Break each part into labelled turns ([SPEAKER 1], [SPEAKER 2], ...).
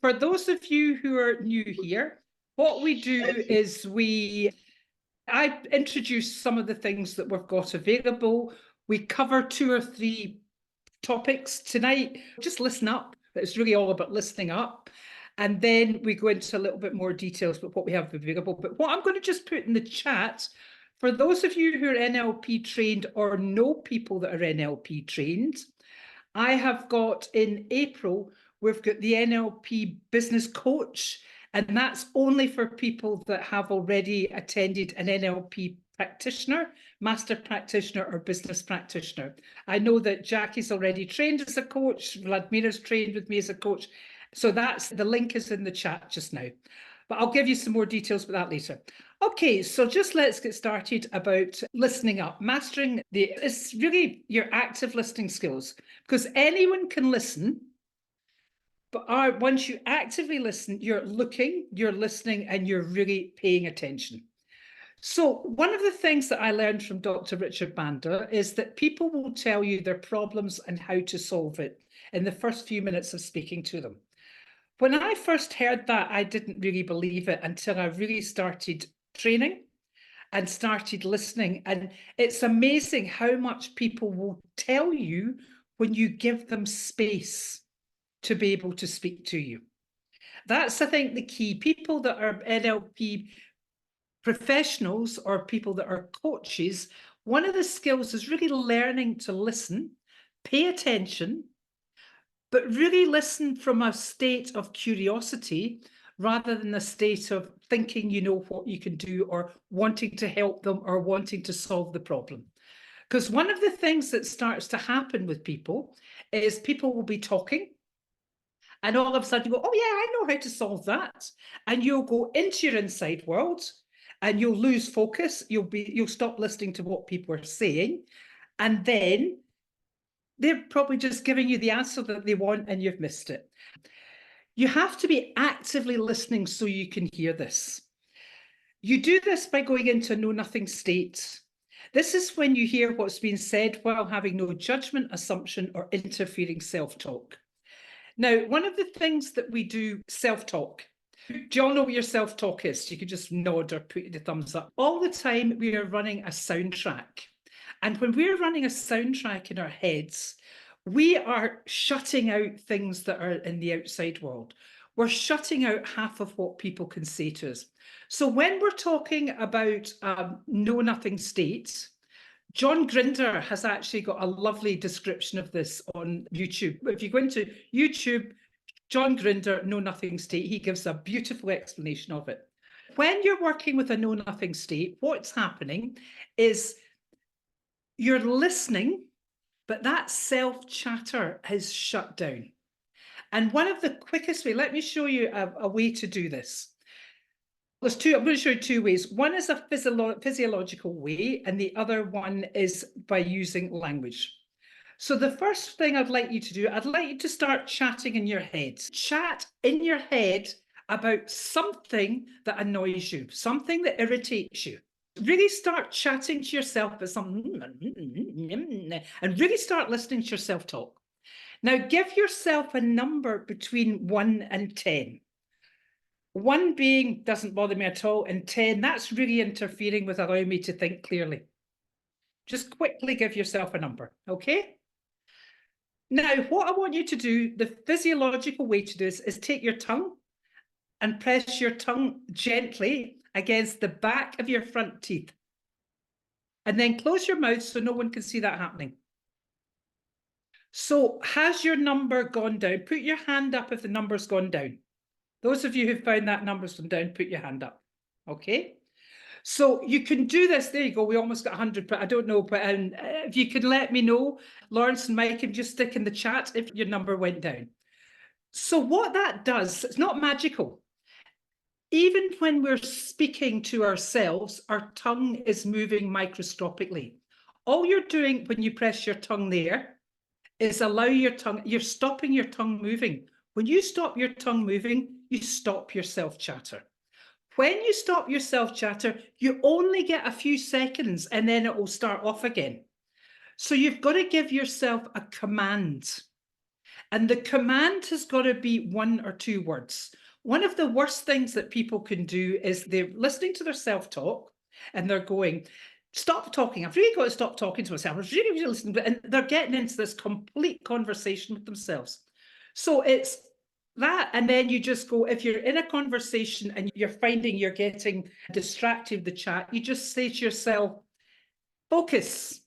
[SPEAKER 1] For those of you who are new here, what we do is I introduce some of the things that we've got available. We cover 2 or 3 topics tonight. Just listen up. It's really all about listening up. And then we go into a little bit more details about what we have available. But what I'm going to just put in the chat, for those of you who are NLP trained or know people that are NLP trained, I have got in April, we've got the NLP business coach, and that's only for people that have already attended an NLP practitioner, master practitioner, or business practitioner. I know that Jackie's already trained as a coach, Vladimira's trained with me as a coach. So the link is in the chat just now. But I'll give you some more details about that later. Okay, so just let's get started about listening up. Mastering it's really your active listening skills, because anyone can listen, but once you actively listen, you're looking, you're listening, and you're really paying attention. So one of the things that I learned from Dr. Richard Bandler is that people will tell you their problems and how to solve it in the first few minutes of speaking to them. When I first heard that, I didn't really believe it until I really started training and started listening. And it's amazing how much people will tell you when you give them space to be able to speak to you. That's, I think, the key. People that are NLP professionals or people that are coaches, one of the skills is really learning to listen, pay attention, but really listen from a state of curiosity rather than a state of thinking you know what you can do or wanting to help them or wanting to solve the problem. Because one of the things that starts to happen with people is people will be talking and all of a sudden you go, oh yeah, I know how to solve that. And you'll go into your inside world and you'll lose focus. You'll stop listening to what people are saying. And then they're probably just giving you the answer that they want and you've missed it. You have to be actively listening so you can hear this. You do this by going into a know-nothing state. This is when you hear what's being said while having no judgment, assumption, or interfering self-talk. Now, one of the things that we do, self-talk. Do you all know what your self-talk is? You could just nod or put the thumbs up. All the time we are running a soundtrack. And when we're running a soundtrack in our heads, we are shutting out things that are in the outside world. We're shutting out half of what people can say to us. So when we're talking about know-nothing state, John Grinder has actually got a lovely description of this on YouTube. If you go into YouTube, John Grinder, know-nothing state, he gives a beautiful explanation of it. When you're working with a know-nothing state, what's happening is you're listening, but that self-chatter is shut down. And one of the quickest ways, let me show you a way to do this. I'm going to show you 2 ways. One is a physiological way, and the other one is by using language. So the first thing I'd like you to do, I'd like you to start chatting in your head. Chat in your head about something that annoys you, something that irritates you. Really start chatting to yourself about something and really start listening to yourself talk. Now give yourself a number between 1 and 10. 1 being doesn't bother me at all, and 10, that's really interfering with allowing me to think clearly. Just quickly give yourself a number, okay? Now, what I want you to do, the physiological way to do this is take your tongue and press your tongue gently against the back of your front teeth. And then close your mouth so no one can see that happening. So has your number gone down? Put your hand up if the number's gone down. Those of you who found that number's gone down, put your hand up. Okay. So you can do this. There you go. We almost got 100, but I don't know. But if you can let me know, Lawrence and Mike, can just stick in the chat if your number went down. So what that does, it's not magical. Even when we're speaking to ourselves, our tongue is moving microscopically. All you're doing when you press your tongue there is allow your tongue, you're stopping your tongue moving. When you stop your tongue moving, you stop your self-chatter. When you stop your self-chatter, you only get a few seconds and then it will start off again. So you've got to give yourself a command. And the command has got to be 1 or 2 words. One of the worst things that people can do is they're listening to their self-talk and they're going, stop talking. I've really got to stop talking to myself. I was really listening. And they're getting into this complete conversation with themselves. So it's that. And then you just go, if you're in a conversation and you're finding you're getting distracted with the chat, you just say to yourself, focus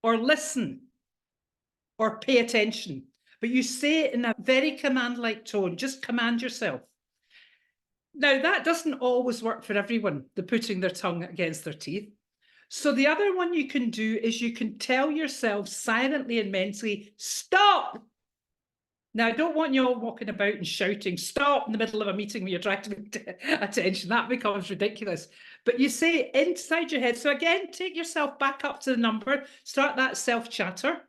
[SPEAKER 1] or listen or pay attention. But you say it in a very command-like tone, just command yourself. Now, that doesn't always work for everyone, the putting their tongue against their teeth. So the other one you can do is you can tell yourself silently and mentally, stop. Now, I don't want you all walking about and shouting, stop in the middle of a meeting when you're trying to make attention. That becomes ridiculous. But you say inside your head. So again, take yourself back up to the number, start that self-chatter.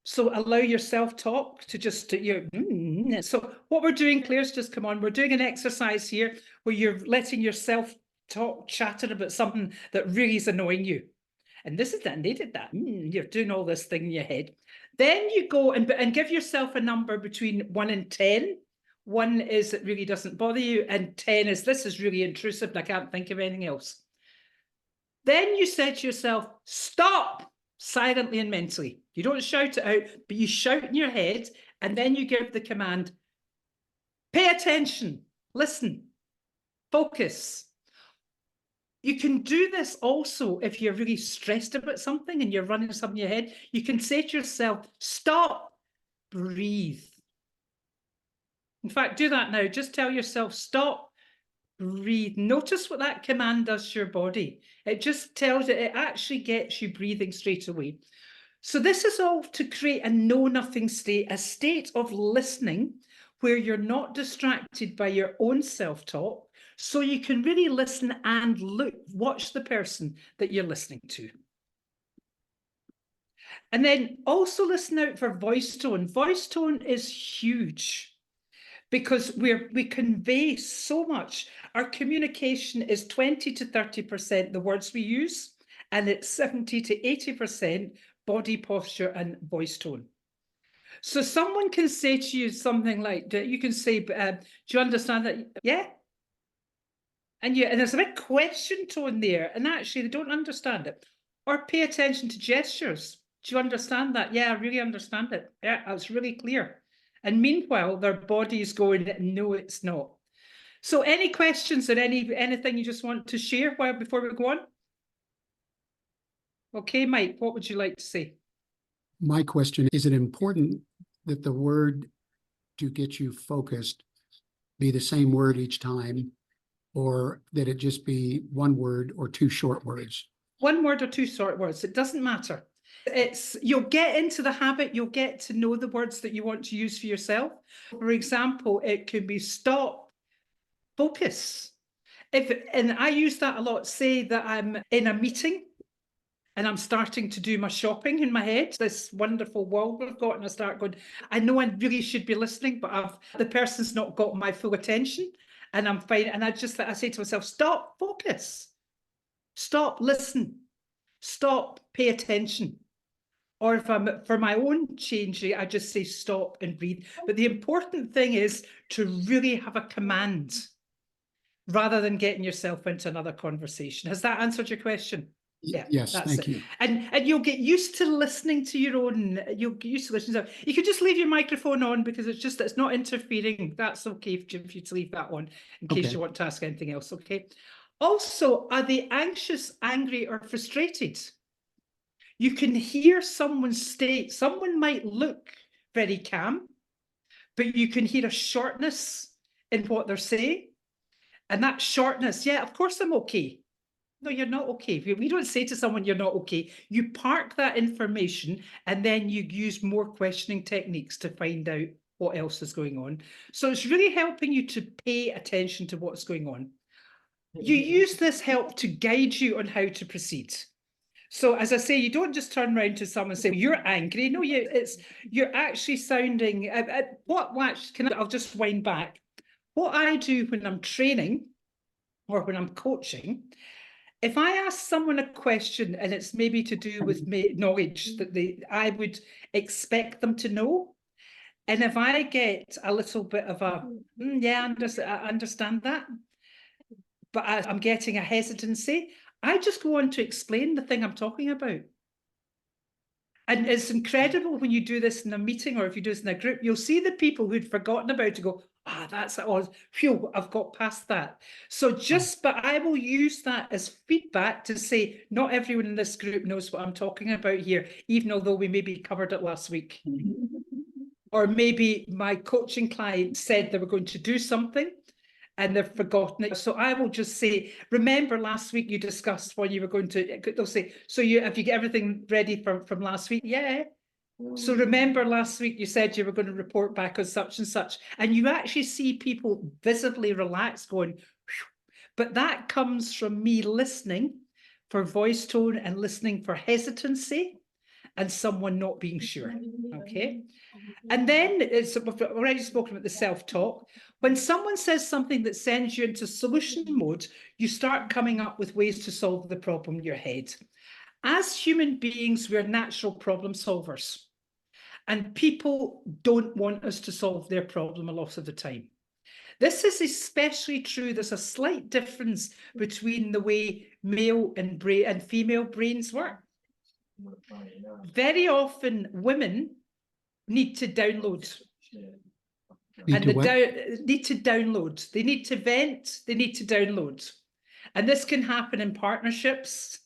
[SPEAKER 1] So allow your self-talk to just, so what we're doing, Claire's just come on, we're doing an exercise here where you're letting your self-talk chatter about something that really is annoying you. And this is that, and they did that. You're doing all this thing in your head. Then you go and give yourself a number between 1 and 10. 1 is it really doesn't bother you, and 10 is this is really intrusive and I can't think of anything else. Then you said to yourself, stop, silently and mentally. You don't shout it out, but you shout in your head, and then you give the command, pay attention, listen, focus. You can do this also if you're really stressed about something and you're running something in your head. You can say to yourself, stop, breathe. In fact, do that now. Just tell yourself, stop, breathe. Notice what that command does to your body. It just tells it actually gets you breathing straight away. So this is all to create a know-nothing state, a state of listening where you're not distracted by your own self-talk, so you can really listen and watch the person that you're listening to. And then also listen out for voice tone. Voice tone is huge because we convey so much. Our communication is 20 to 30% the words we use, and it's 70 to 80% body posture and voice tone. So someone can say to you something like, you can say, do you understand that? Yeah. And there's a big question tone there, and actually they don't understand it. Or pay attention to gestures. Do you understand that? Yeah, I really understand it. Yeah, that's really clear. And meanwhile, their body is going, no, it's not. So any questions or anything you just want to share before we go on? Okay, Mike, what would you like to say?
[SPEAKER 2] My question, is it important that the word to get you focused be the same word each time, or that it just be 1 word or 2 short words?
[SPEAKER 1] 1 word or 2 short words, it doesn't matter. You'll get into the habit, you'll get to know the words that you want to use for yourself. For example, it could be stop, focus. And I use that a lot, say that I'm in a meeting and I'm starting to do my shopping in my head, this wonderful world we've got, and I start going, I know I really should be listening, but the person's not got my full attention, and I'm fine. And I say to myself, stop, focus, stop, listen, stop, pay attention. Or if I'm for my own changing, I just say stop and breathe. But the important thing is to really have a command rather than getting yourself into another conversation. Has that answered your question?
[SPEAKER 2] Yeah, yes, thank you.
[SPEAKER 1] And you'll get used to listening to your own, you'll get used to listening to, you could just leave your microphone on because it's not interfering. That's okay if you to leave that on in case you want to ask anything else, okay? Also, are they anxious, angry, or frustrated? You can hear someone's state. Someone might look very calm, but you can hear a shortness in what they're saying. And that shortness, yeah, of course I'm okay. No, you're not okay. We don't say to someone, you're not okay. You park that information and then you use more questioning techniques to find out what else is going on. So it's really helping you to pay attention to what's going on. You use this help to guide you on how to proceed. So as I say, you don't just turn around to someone and say, you're angry. No, you're actually sounding, I'll just wind back. What I do when I'm training or when I'm coaching, if I ask someone a question and it's maybe to do with knowledge that I would expect them to know, And if I get a little bit of a, yeah, I understand that, but I'm getting a hesitancy, I just go on to explain the thing I'm talking about. And it's incredible when you do this in a meeting, or if you do this in a group, you'll see the people who'd forgotten about it go, that's it. Oh, phew, I've got past that. So but I will use that as feedback to say, not everyone in this group knows what I'm talking about here, even although we maybe covered it last week. Or maybe my coaching client said they were going to do something and they've forgotten it. So I will just say, remember last week you discussed when you were going to, they'll say, so have you got everything ready from last week? Yeah. So remember last week you said you were going to report back on such and such. And you actually see people visibly relax going, phew. But that comes from me listening for voice tone and listening for hesitancy and someone not being sure. Okay. And then we've already spoken about the self-talk. When someone says something that sends you into solution mode, you start coming up with ways to solve the problem in your head. As human beings, we're natural problem solvers. And people don't want us to solve their problem a lot of the time. This is especially true. There's a slight difference between the way male and female brains work. Very often women need to download. Need to download. They need to vent, they need to download. And this can happen in partnerships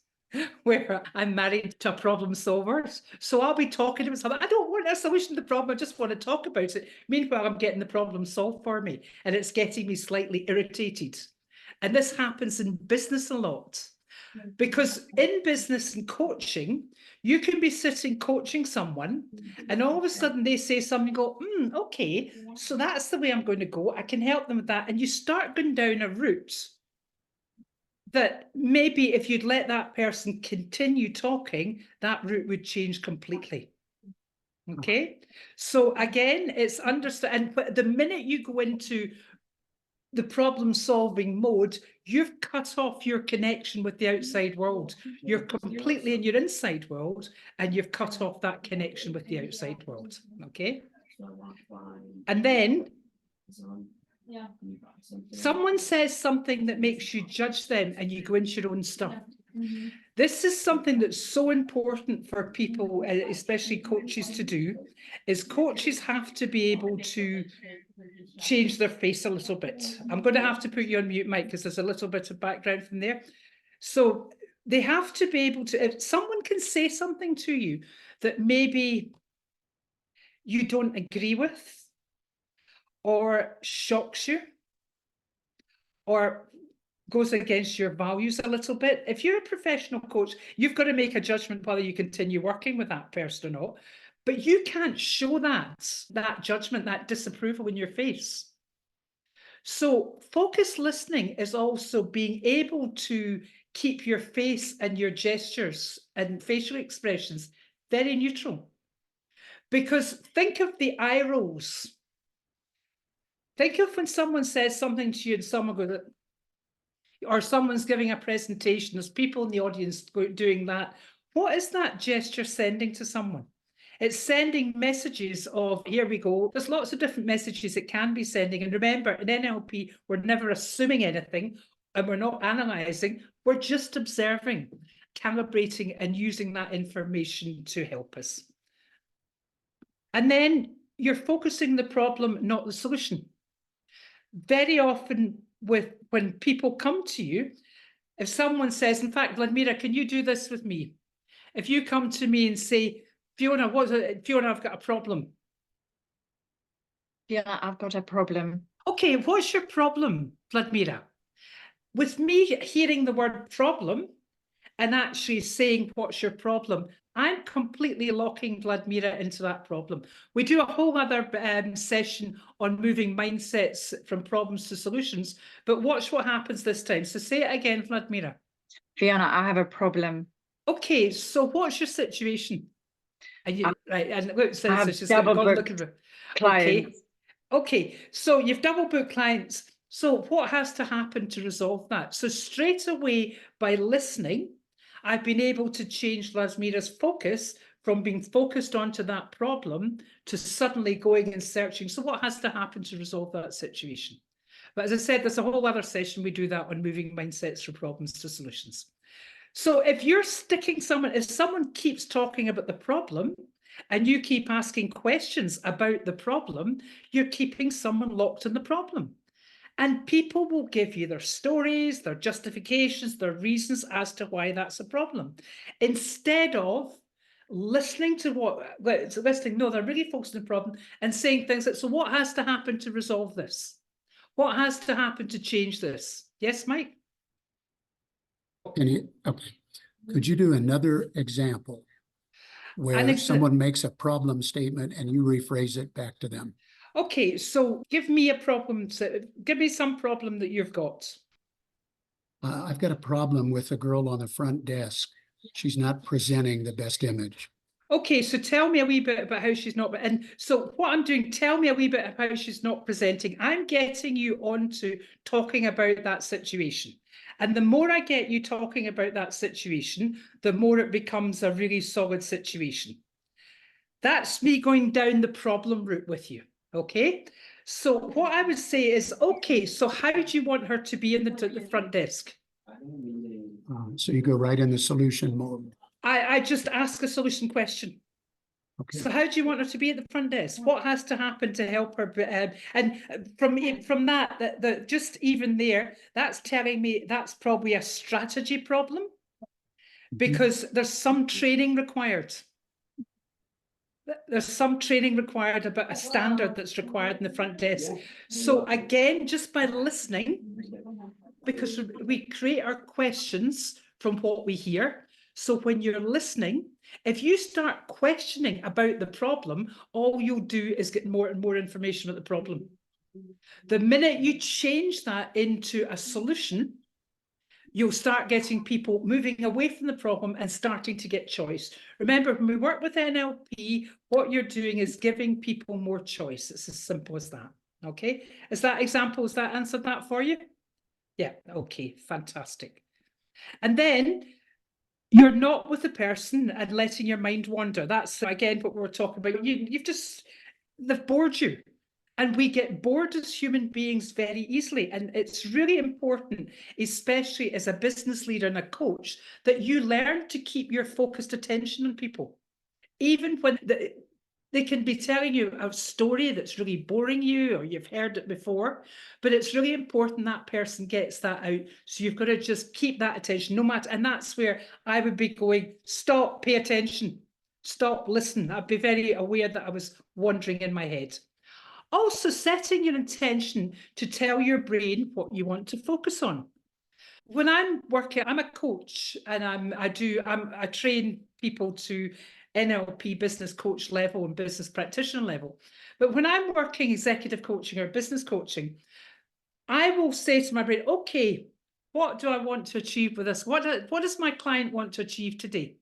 [SPEAKER 1] where I'm married to a problem solver. So I'll be talking to someone. I don't want a solution to the problem. I just want to talk about it. Meanwhile, I'm getting the problem solved for me. And it's getting me slightly irritated. And this happens in business a lot. Because in business and coaching, you can be sitting coaching someone and all of a sudden they say something, go, okay, so that's the way I'm going to go. I can help them with that. And you start going down a route that maybe if you'd let that person continue talking, that route would change completely. Okay. So again, it's understand. And the minute you go into the problem-solving mode, you've cut off your connection with the outside world. You're completely in your inside world, and you've cut off that connection with the outside world. Okay. And then someone says something that makes you judge them, and you go into your own stuff. This is something that's so important for people, especially coaches, to do, is coaches have to be able to change their face a little bit. I'm going to have to put you on mute, Mike, because there's a little bit of background from there. So they have to be able to, if someone can say something to you that maybe you don't agree with, or shocks you, or goes against your values a little bit. If you're a professional coach, you've got to make a judgment whether you continue working with that person or not. But you can't show that judgment, that disapproval in your face. So focused listening is also being able to keep your face and your gestures and facial expressions very neutral. Because think of the eye rolls. Think of when someone says something to you and someone goes, or someone's giving a presentation, there's people in the audience doing that. What is that gesture sending to someone? It's sending messages of, here we go. There's lots of different messages it can be sending. And remember, in NLP, we're never assuming anything and we're not analysing. We're just observing, calibrating and using that information to help us. And then you're focusing the problem, not the solution. Very often when people come to you, if someone says, in fact, Vladimira, can you do this with me? If you come to me and say, Fiona, Fiona, I've got a problem.
[SPEAKER 3] Fiona, I've got a problem.
[SPEAKER 1] Okay, what's your problem, Vladimira? With me hearing the word problem and actually saying, what's your problem? I'm completely locking Vladimira into that problem. We do a whole other session on moving mindsets from problems to solutions, but watch what happens this time. So say it again, Vladimira.
[SPEAKER 3] Fiona, I have a problem.
[SPEAKER 1] Okay, so what's your situation? And you, right, and look, so
[SPEAKER 3] I have
[SPEAKER 1] she's
[SPEAKER 3] double
[SPEAKER 1] gone
[SPEAKER 3] booked
[SPEAKER 1] looking for
[SPEAKER 3] clients.
[SPEAKER 1] Okay, so you've double booked clients. So what has to happen to resolve that? So straight away, by listening, I've been able to change Vladimira's focus from being focused onto that problem to suddenly going and searching. So what has to happen to resolve that situation? But as I said, there's a whole other session we do that on moving mindsets from problems to solutions. So if you're sticking someone, if someone keeps talking about the problem and you keep asking questions about the problem, you're keeping someone locked in the problem. And people will give you their stories, their justifications, their reasons as to why that's a problem. Instead of listening to no, they're really focused on the problem and saying things like, so what has to happen to resolve this? What has to happen to change this? Yes, Mike?
[SPEAKER 2] Okay. Could you do another example where someone makes a problem statement and you rephrase it back to them?
[SPEAKER 1] Okay, so give me a problem. Give me some problem that you've got.
[SPEAKER 2] I've got a problem with the girl on the front desk. She's not presenting the best image.
[SPEAKER 1] Okay, so tell me a wee bit about how she's not, and so what I'm doing, tell me a wee bit about how she's not presenting. I'm getting you onto talking about that situation. And the more I get you talking about that situation, the more it becomes a really solid situation. That's me going down the problem route with you, okay? So what I would say is, okay, so how do you want her to be in the front desk?
[SPEAKER 2] So you go right in the solution mode.
[SPEAKER 1] I just ask a solution question.
[SPEAKER 2] Okay.
[SPEAKER 1] So how do you want her to be at the front desk? What has to happen to help her? And from that, just even there, that's telling me that's probably a strategy problem because there's some training required. There's some training required about a standard that's required in the front desk. So again, just by listening, because we create our questions from what we hear. So when you're listening, if you start questioning about the problem, all you'll do is get more and more information about the problem. The minute you change that into a solution, you'll start getting people moving away from the problem and starting to get choice. Remember, when we work with NLP, what you're doing is giving people more choice. It's as simple as that. Okay, has that answered that for you? Yeah, okay, fantastic. And then you're not with the person and letting your mind wander. That's, again, what we were talking about. They've bored you. And we get bored as human beings very easily. And it's really important, especially as a business leader and a coach, that you learn to keep your focused attention on people. Even when they can be telling you a story that's really boring you or you've heard it before, but it's really important that person gets that out. So you've got to just keep that attention no matter, and that's where I would be going, stop, pay attention, stop, listen. I'd be very aware that I was wandering in my head. Also setting your intention to tell your brain what you want to focus on. When I'm working, I'm a coach and I train people to NLP business coach level and business practitioner level. But when I'm working executive coaching or business coaching, I will say to my brain, okay, what do I want to achieve with this? What does my client want to achieve today?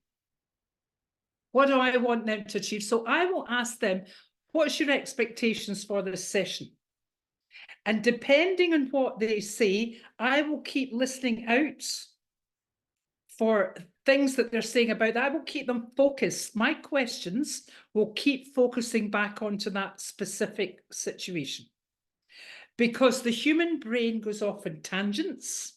[SPEAKER 1] What do I want them to achieve? So I will ask them, what's your expectations for this session? And depending on what they say, I will keep listening out for things that they're saying about that. I will keep them focused. My questions will keep focusing back onto that specific situation. Because the human brain goes off in tangents.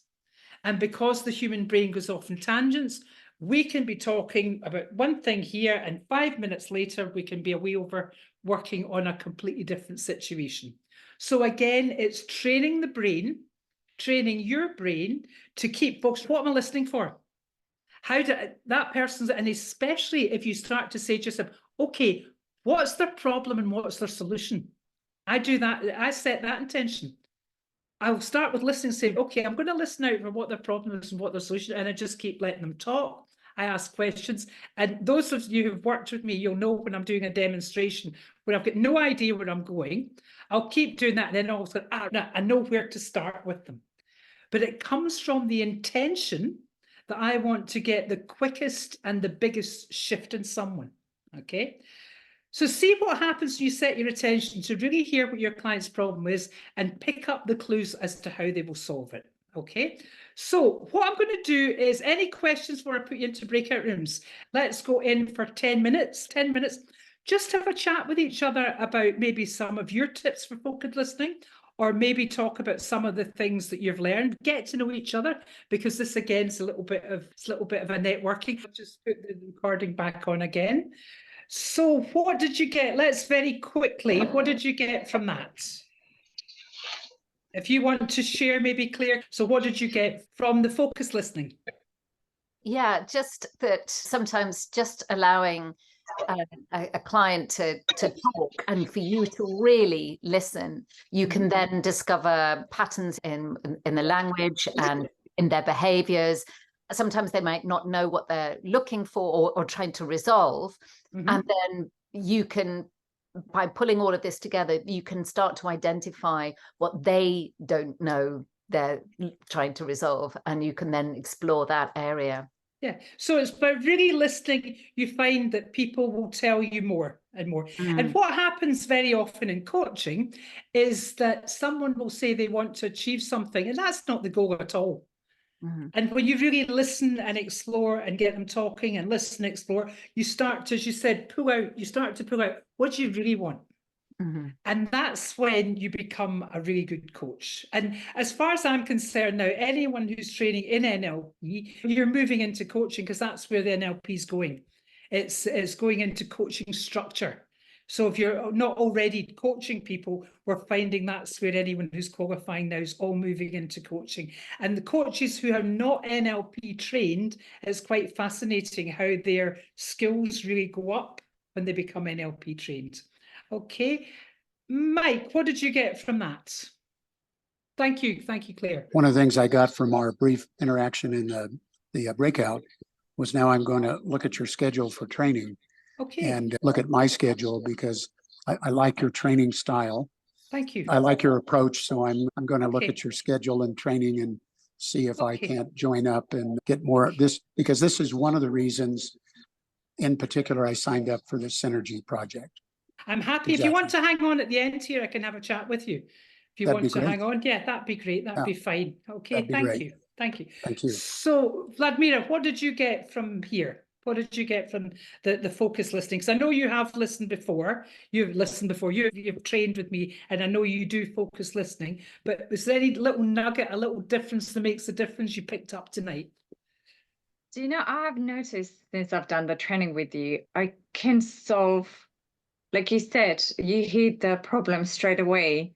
[SPEAKER 1] And because the human brain goes off in tangents, we can be talking about one thing here, and 5 minutes later, we can be away over working on a completely different situation. So again, it's training the brain, training your brain to keep focused. What am I listening for? How do that person's, and especially if you start to say to yourself, okay, what's their problem and what's their solution? I do that. I set that intention. I'll start with listening, saying, okay, I'm going to listen out for what their problem is and what their solution, and I just keep letting them talk. I ask questions. And those of you who've worked with me, you'll know when I'm doing a demonstration where I've got no idea where I'm going, I'll keep doing that. And then all of a sudden, I know where to start with them. But it comes from the intention that I want to get the quickest and the biggest shift in someone. Okay. So see what happens when you set your attention to really hear what your client's problem is and pick up the clues as to how they will solve it. Okay, so what I'm going to do is any questions before I put you into breakout rooms? Let's go in for 10 minutes, 10 minutes. Just have a chat with each other about maybe some of your tips for focused listening, or maybe talk about some of the things that you've learned. Get to know each other, because this again is a little bit of a networking. I'll just put the recording back on again. So what did you get? Let's very quickly, what did you get from that? If you want to share, maybe Claire. So what did you get from the focus listening?
[SPEAKER 4] Yeah, just that sometimes just allowing a client to talk and for you to really listen, you can then discover patterns in the language and in their behaviors. Sometimes they might not know what they're looking for or trying to resolve. And then you can, by pulling all of this together, you can start to identify what they don't know they're trying to resolve, and you can then explore that area.
[SPEAKER 1] Yeah, so it's by really listening, you find that people will tell you more and more. And what happens very often in coaching is that someone will say they want to achieve something, and that's not the goal at all. And when you really listen and explore and get them talking and listen and explore, you start to, as you said, you start to pull out what do you really want. And that's when you become a really good coach. And as far as I'm concerned now, anyone who's training in NLP, you're moving into coaching, because that's where the NLP is going. It's going into coaching structure. So if you're not already coaching people, we're finding that's where anyone who's qualifying now is all moving into coaching. And the coaches who are not NLP trained, it's quite fascinating how their skills really go up when they become NLP trained. Okay, Mike, what did you get from that? Thank you, Claire.
[SPEAKER 2] One of the things I got from our brief interaction in the breakout was now I'm going to look at your schedule for training.
[SPEAKER 1] Okay.
[SPEAKER 2] And look at my schedule, because I like your training style.
[SPEAKER 1] Thank you.
[SPEAKER 2] I like your approach. So I'm going to look at your schedule and training and see if I can't join up and get more of this, because this is one of the reasons in particular I signed up for the Synergy project.
[SPEAKER 1] I'm happy. If you want to hang on at the end here, I can have a chat with you. If you want to hang on, yeah, that'd be great. That'd be fine. Okay, thank you. Thank you.
[SPEAKER 2] Thank you.
[SPEAKER 1] So, Vladimira, what did you get from here? What did you get from the focus listening? Because I know you have listened before. You've listened before. You've trained with me, and I know you do focus listening. But is there any little nugget, a little difference that makes a difference you picked up tonight?
[SPEAKER 3] Do you know, I've noticed since I've done the training with you, I can solve, like you said, you hit the problem straight away,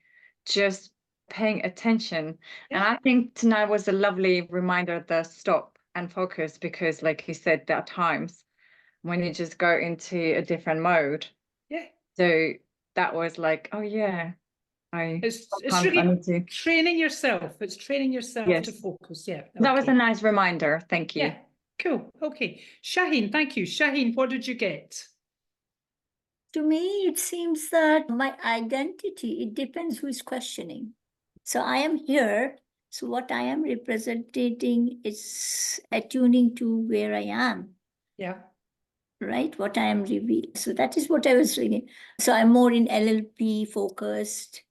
[SPEAKER 3] just paying attention. And I think tonight was a lovely reminder, the stop and focus, because like you said, there are times when you just go into a different mode.
[SPEAKER 1] Yeah.
[SPEAKER 3] So that was like, oh yeah,
[SPEAKER 1] it's really training yourself. It's training yourself to focus. Yeah. Okay.
[SPEAKER 3] That was a nice reminder. Thank you.
[SPEAKER 1] Yeah. Cool. Okay. Shaheen, thank you. Shaheen, what did you get?
[SPEAKER 5] To me, it seems that my identity, it depends who is questioning. So I am here. So what I am representing is attuning to where I am.
[SPEAKER 1] Yeah.
[SPEAKER 5] Right? What I am revealing. So that is what I was reading. So I'm more in LLP focused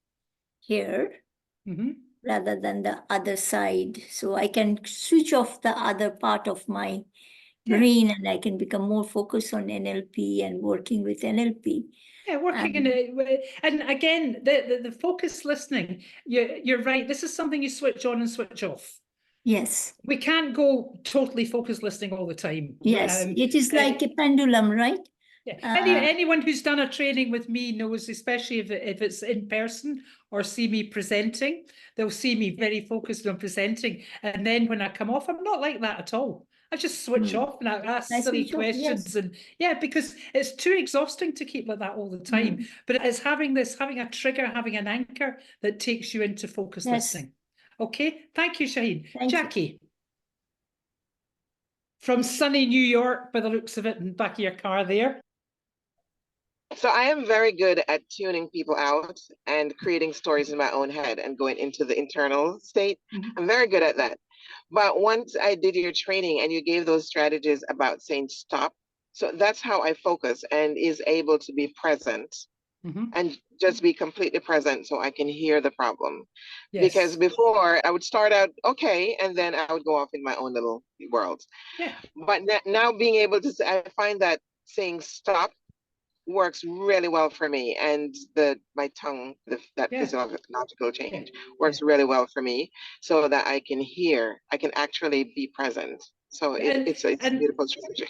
[SPEAKER 5] here rather than the other side. So I can switch off the other part of my brain and I can become more focused on NLP and working with NLP.
[SPEAKER 1] Yeah, working in it. And again, the focus listening, you're right. This is something you switch on and switch off.
[SPEAKER 5] Yes.
[SPEAKER 1] We can't go totally focused listening all the time.
[SPEAKER 5] Yes, it is like a pendulum, right?
[SPEAKER 1] Yeah. Anyone who's done a training with me knows, especially if it's in person or see me presenting, they'll see me very focused on presenting. And then when I come off, I'm not like that at all. I just switch off and I ask silly questions. And yeah, because it's too exhausting to keep like that all the time. But it's having a trigger, having an anchor that takes you into focus listening. Okay, thank you, Shaheen. Jackie. From sunny New York, by the looks of it, in the back of your car there.
[SPEAKER 6] So I am very good at tuning people out and creating stories in my own head and going into the internal state. I'm very good at that. But once I did your training and you gave those strategies about saying stop, so that's how I focus and is able to be present and just be completely present so I can hear the problem.
[SPEAKER 1] Yes.
[SPEAKER 6] Because before I would start out okay, and then I would go off in my own little world.
[SPEAKER 1] Yeah.
[SPEAKER 6] But now being able to, I find that saying stop works really well for me, and my tongue, that physiological change works really well for me, so that I can hear, I can actually be present. So it's a beautiful strategy.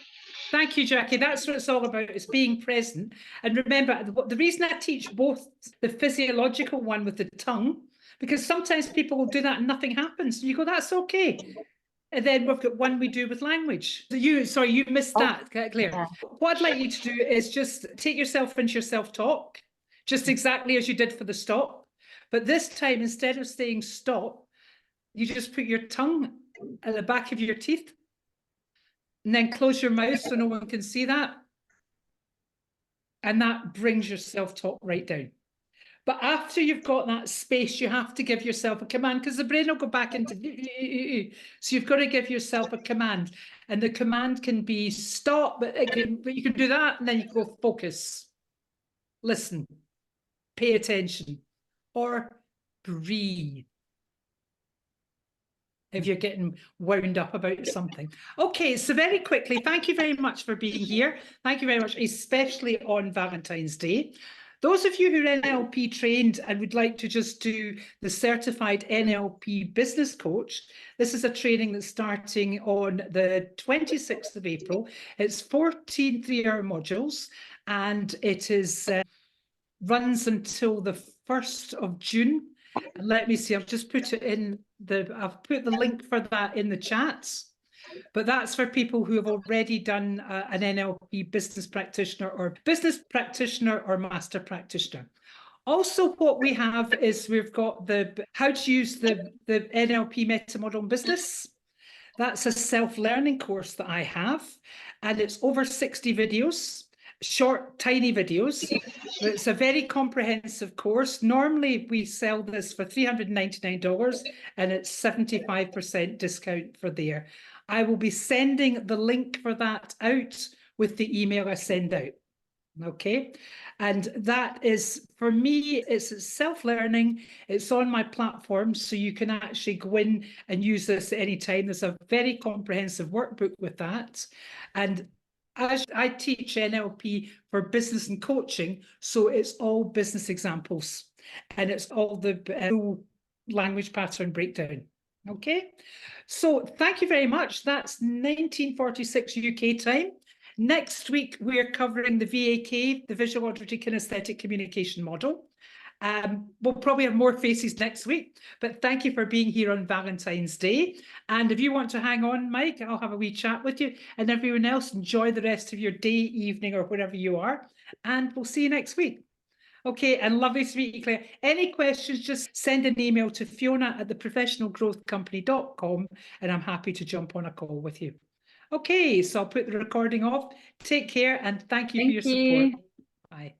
[SPEAKER 1] Thank you, Jackie. That's what it's all about, is being present. And remember, the reason I teach both the physiological one with the tongue, because sometimes people will do that and nothing happens. And you go, that's okay. And then we've got one we do with language. Sorry, you missed that, Claire. Yeah. What I'd like you to do is just take yourself into your self-talk, just exactly as you did for the stop. But this time, instead of saying stop, you just put your tongue at the back of your teeth, and then close your mouth so no one can see that. And that brings your self-talk right down. But after you've got that space, you have to give yourself a command, because the brain will go back into... So you've got to give yourself a command. And the command can be stop, but you can do that, and then you can go focus, listen, pay attention, or breathe, if you're getting wound up about something. Okay, so very quickly, thank you very much for being here. Thank you very much, especially on Valentine's Day. Those of you who are NLP trained and would like to just do the Certified NLP Business Coach, this is a training that's starting on the 26th of April. It's 14 3-hour modules, and it is runs until the 1st of June. And let me see, I've just put it in I've put the link for that in the chats. But that's for people who have already done an NLP business practitioner or master practitioner. Also, what we have is we've got the how to use the NLP meta model in business. That's a self-learning course that I have, and it's over 60 videos, short, tiny videos. It's a very comprehensive course. Normally, we sell this for $399, and it's 75% discount for there. I will be sending the link for that out with the email I send out. Okay, and that is, for me, it's self-learning. It's on my platform, so you can actually go in and use this at any time. There's a very comprehensive workbook with that. And as I teach NLP for business and coaching, so it's all business examples, and it's all the language pattern breakdown. Okay, so thank you very much. That's 1946 UK time. Next week, we're covering the VAK, the Visual Auditory Kinesthetic Communication Model. We'll probably have more faces next week, but thank you for being here on Valentine's Day. And if you want to hang on, Mike, I'll have a wee chat with you, and everyone else, enjoy the rest of your day, evening, or wherever you are. And we'll see you next week. Okay, and lovely to meet you, Claire. Any questions, just send an email to fiona@theprofessionalgrowthcompany.com, and I'm happy to jump on a call with you. Okay, so I'll put the recording off. Take care, and thank you for your support. Bye.